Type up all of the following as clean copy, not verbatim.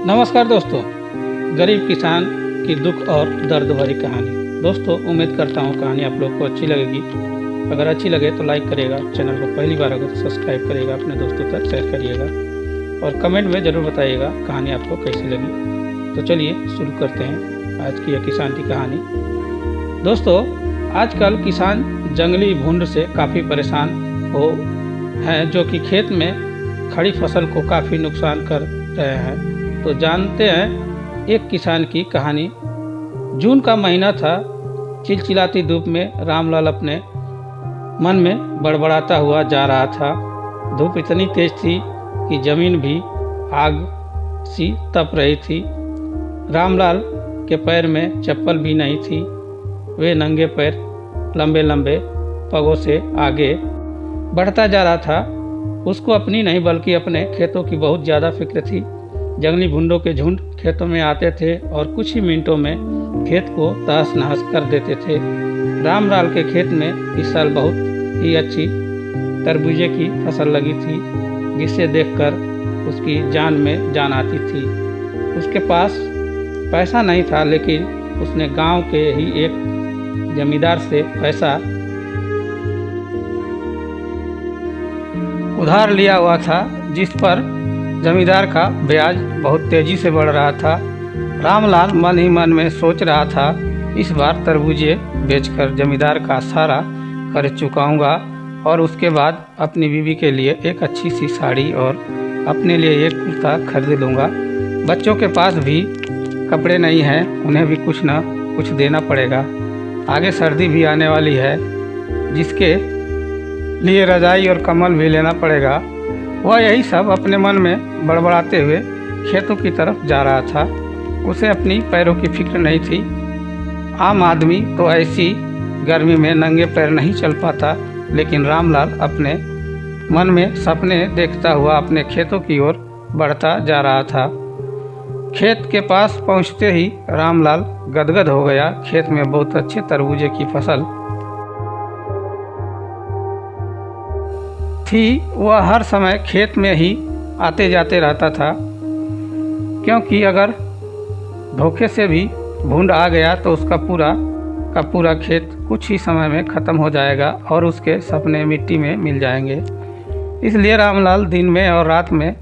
नमस्कार दोस्तों, गरीब किसान की दुख और दर्द भरी कहानी। दोस्तों, उम्मीद करता हूँ कहानी आप लोग को अच्छी लगेगी। अगर अच्छी लगे तो लाइक करिएगा, चैनल को पहली बार अगर सब्सक्राइब करिएगा, अपने दोस्तों तक शेयर करिएगा और कमेंट में ज़रूर बताइएगा कहानी आपको कैसी लगी। तो चलिए शुरू करते हैं आज की यह किसान की कहानी। दोस्तों, आजकल किसान जंगली भुंड से काफ़ी परेशान हो हैं, जो कि खेत में खड़ी फसल को काफ़ी नुकसान कर रहे हैं। तो जानते हैं एक किसान की कहानी। जून का महीना था। चिलचिलाती धूप में रामलाल अपने मन में बड़बड़ाता हुआ जा रहा था। धूप इतनी तेज थी कि जमीन भी आग सी तप रही थी। रामलाल के पैर में चप्पल भी नहीं थी। वे नंगे पैर लंबे लंबे पगों से आगे बढ़ता जा रहा था। उसको अपनी नहीं बल्कि अपने खेतों की बहुत ज़्यादा फिक्र थी। जंगली भुंडों के झुंड खेतों में आते थे और कुछ ही मिनटों में खेत को तहस नहस कर देते थे। रामलाल के खेत में इस साल बहुत ही अच्छी तरबूजे की फसल लगी थी, जिसे देखकर उसकी जान में जान आती थी। उसके पास पैसा नहीं था, लेकिन उसने गांव के ही एक जमींदार से पैसा उधार लिया हुआ था, जिस पर जमींदार का ब्याज बहुत तेज़ी से बढ़ रहा था। रामलाल मन ही मन में सोच रहा था, इस बार तरबूजे बेचकर जमींदार का सारा कर्ज चुकाऊंगा और उसके बाद अपनी बीवी के लिए एक अच्छी सी साड़ी और अपने लिए एक कुर्ता खरीद लूँगा। बच्चों के पास भी कपड़े नहीं हैं, उन्हें भी कुछ न कुछ देना पड़ेगा। आगे सर्दी भी आने वाली है, जिसके लिए रजाई और कंबल भी लेना पड़ेगा। वह यही सब अपने मन में बड़बड़ाते हुए खेतों की तरफ जा रहा था। उसे अपनी पैरों की फिक्र नहीं थी। आम आदमी तो ऐसी गर्मी में नंगे पैर नहीं चल पाता, लेकिन रामलाल अपने मन में सपने देखता हुआ अपने खेतों की ओर बढ़ता जा रहा था। खेत के पास पहुंचते ही रामलाल गदगद हो गया। खेत में बहुत अच्छे तरबूजे की फसल थी। वह हर समय खेत में ही आते जाते रहता था, क्योंकि अगर धोखे से भी भूंड आ गया तो उसका पूरा खेत कुछ ही समय में ख़त्म हो जाएगा और उसके सपने मिट्टी में मिल जाएंगे। इसलिए रामलाल दिन में और रात में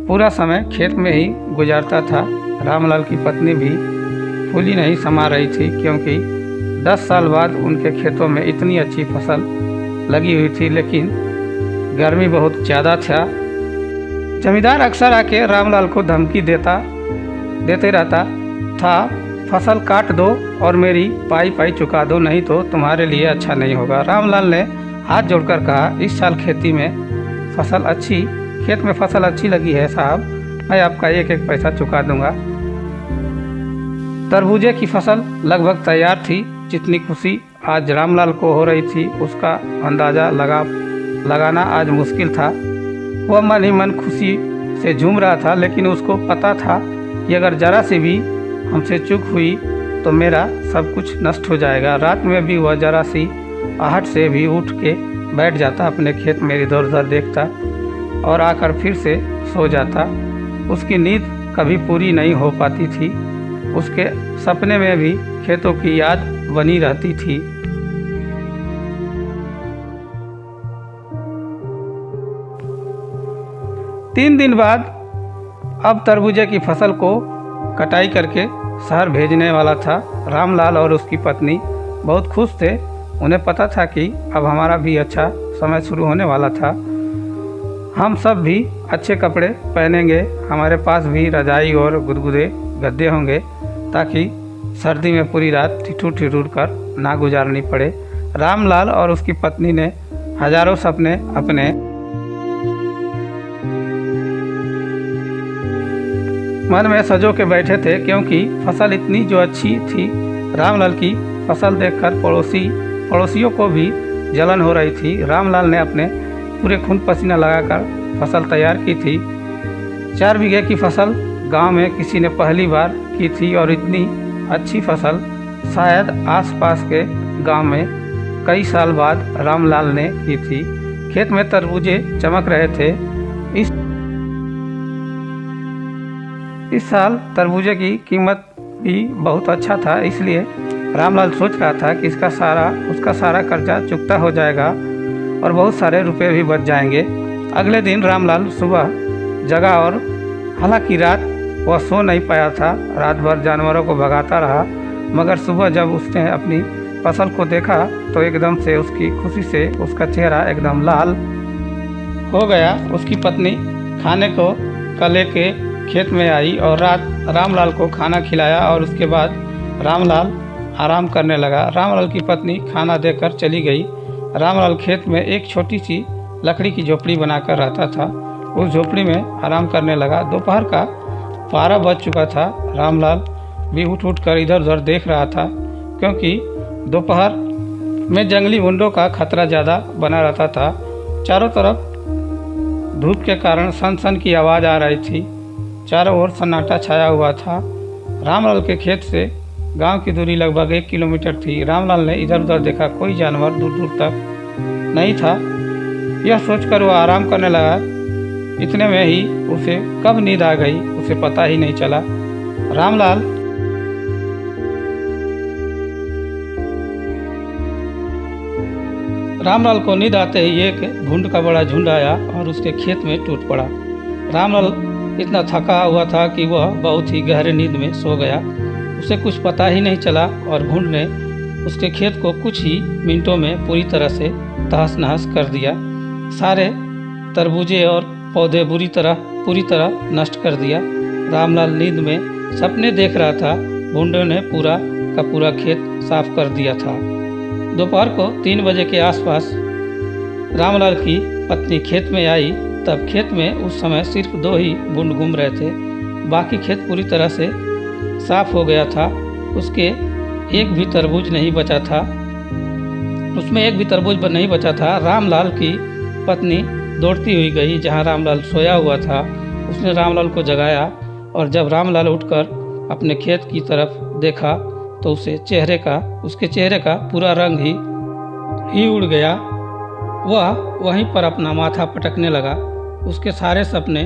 पूरा समय खेत में ही गुजारता था। रामलाल की पत्नी भी फूली नहीं समा रही थी, क्योंकि 10 साल बाद उनके खेतों में इतनी अच्छी फसल लगी हुई थी, लेकिन गर्मी बहुत ज़्यादा था। जमींदार अक्सर आके रामलाल को धमकी देते रहता था, फसल काट दो और मेरी पाई चुका दो, नहीं तो तुम्हारे लिए अच्छा नहीं होगा। रामलाल ने हाथ जोड़कर कहा, इस साल खेत में फसल अच्छी लगी है साहब, मैं आपका एक एक पैसा चुका दूंगा। तरबूजे की फसल लगभग तैयार थी। जितनी खुशी आज रामलाल को हो रही थी, उसका अंदाज़ा लगाना आज मुश्किल था। वह मन ही मन खुशी से झूम रहा था, लेकिन उसको पता था कि अगर ज़रा सी भी हमसे चूक हुई तो मेरा सब कुछ नष्ट हो जाएगा। रात में भी वह ज़रा सी आहट से भी उठ के बैठ जाता, अपने खेत में इधर उधर देखता और आकर फिर से सो जाता। उसकी नींद कभी पूरी नहीं हो पाती थी। उसके सपने में भी खेतों की याद बनी रहती थी। तीन दिन बाद अब तरबूजे की फसल को कटाई करके शहर भेजने वाला था। रामलाल और उसकी पत्नी बहुत खुश थे। उन्हें पता था कि अब हमारा भी अच्छा समय शुरू होने वाला था। हम सब भी अच्छे कपड़े पहनेंगे, हमारे पास भी रजाई और गुदगुदे गद्दे होंगे, ताकि सर्दी में पूरी रात ठिठुर कर ना गुजारनी पड़े। रामलाल और उसकी पत्नी ने हजारों सपने अपने मन में सजो के बैठे थे, क्योंकि फसल इतनी जो अच्छी थी। रामलाल की फसल देखकर पड़ोसियों को भी जलन हो रही थी। रामलाल ने अपने पूरे खून पसीना लगाकर फसल तैयार की थी। 4 बीघे की फसल गांव में किसी ने पहली बार की थी और इतनी अच्छी फसल शायद आसपास के गांव में कई साल बाद रामलाल ने की थी। खेत में तरबूजे चमक रहे थे। इस साल तरबूजे की कीमत भी बहुत अच्छा था, इसलिए रामलाल सोच रहा था कि उसका सारा कर्जा चुकता हो जाएगा और बहुत सारे रुपए भी बच जाएंगे। अगले दिन रामलाल सुबह जगा और हालांकि रात वह सो नहीं पाया था, रात भर जानवरों को भगाता रहा, मगर सुबह जब उसने अपनी फसल को देखा तो एकदम से उसकी खुशी से उसका चेहरा एकदम लाल हो गया। उसकी पत्नी खाने को लेके खेत में आई और रामलाल को खाना खिलाया और उसके बाद रामलाल आराम करने लगा। रामलाल की पत्नी खाना देकर चली गई। रामलाल खेत में एक छोटी सी लकड़ी की झोपड़ी बनाकर रहता था। उस झोपड़ी में आराम करने लगा। दोपहर का 12 बज चुका था। रामलाल भी उठ कर इधर उधर देख रहा था, क्योंकि दोपहर में जंगली भुंडों का खतरा ज़्यादा बना रहता था। चारों तरफ धूप के कारण सन की आवाज़ आ रही थी। चारों ओर सन्नाटा छाया हुआ था। रामलाल के खेत से गांव की दूरी लगभग 1 किलोमीटर थी। रामलाल ने इधर उधर देखा, कोई जानवर दूर दूर तक नहीं था। यह सोचकर वह आराम करने लगा। इतने में ही उसे कब नींद आ गई उसे पता ही नहीं चला। रामलाल को नींद आते ही एक भुंड का बड़ा झुंड आया और उसके खेत में टूट पड़ा। रामलाल इतना थका हुआ था कि वह बहुत ही गहरे नींद में सो गया। उसे कुछ पता ही नहीं चला और भुंड ने उसके खेत को कुछ ही मिनटों में पूरी तरह से तहस नहस कर दिया। सारे तरबूजे और पौधे पूरी तरह नष्ट कर दिया। रामलाल नींद में सपने देख रहा था। भुंड ने पूरा का पूरा खेत साफ कर दिया था। दोपहर को 3 बजे के आसपास रामलाल की पत्नी खेत में आई। तब खेत में उस समय सिर्फ 2 ही भुंड घूम रहे थे। बाकी खेत पूरी तरह से साफ हो गया था। उसमें एक भी तरबूज नहीं बचा था। रामलाल की पत्नी दौड़ती हुई गई जहां रामलाल सोया हुआ था। उसने रामलाल को जगाया और जब रामलाल उठकर अपने खेत की तरफ देखा तो उसके चेहरे का पूरा रंग ही उड़ गया। वह वहीं पर अपना माथा पटकने लगा। उसके सारे सपने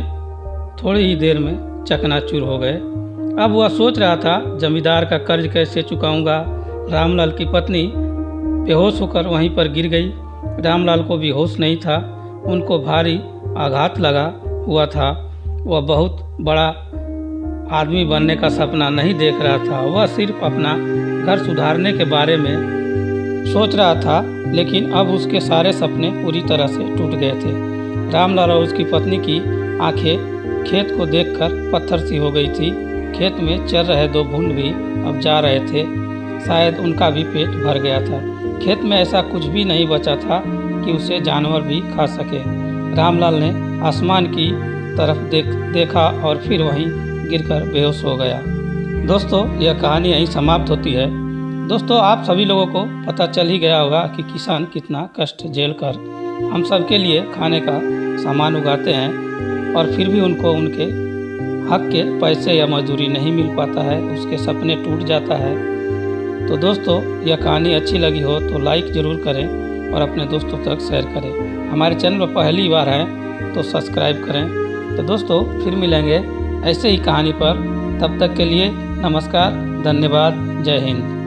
थोड़ी ही देर में चकनाचूर हो गए। अब वह सोच रहा था, जमींदार का कर्ज कैसे चुकाऊंगा। रामलाल की पत्नी बेहोश होकर वहीं पर गिर गई। रामलाल को भी होश नहीं था। उनको भारी आघात लगा हुआ था। वह बहुत बड़ा आदमी बनने का सपना नहीं देख रहा था। वह सिर्फ अपना घर सुधारने के बारे में सोच रहा था, लेकिन अब उसके सारे सपने पूरी तरह से टूट गए थे। रामलाल और उसकी पत्नी की आंखें खेत को देखकर पत्थर सी हो गई थी। खेत में चल रहे 2 भुंड भी अब जा रहे थे। शायद उनका भी पेट भर गया था। खेत में ऐसा कुछ भी नहीं बचा था कि उसे जानवर भी खा सके। रामलाल ने आसमान की तरफ देखा और फिर वहीं गिरकर बेहोश हो गया। दोस्तों, यह कहानी यहीं समाप्त होती है। दोस्तों, आप सभी लोगों को पता चल ही गया होगा कि किसान कितना कष्ट झेल कर हम सब के लिए खाने का सामान उगाते हैं और फिर भी उनको उनके हक के पैसे या मजदूरी नहीं मिल पाता है, उसके सपने टूट जाता है। तो दोस्तों, यह कहानी अच्छी लगी हो तो लाइक ज़रूर करें और अपने दोस्तों तक शेयर करें। हमारे चैनल पर पहली बार हैं तो सब्सक्राइब करें। तो दोस्तों, फिर मिलेंगे ऐसे ही कहानी पर। तब तक के लिए नमस्कार, धन्यवाद, जय हिंद।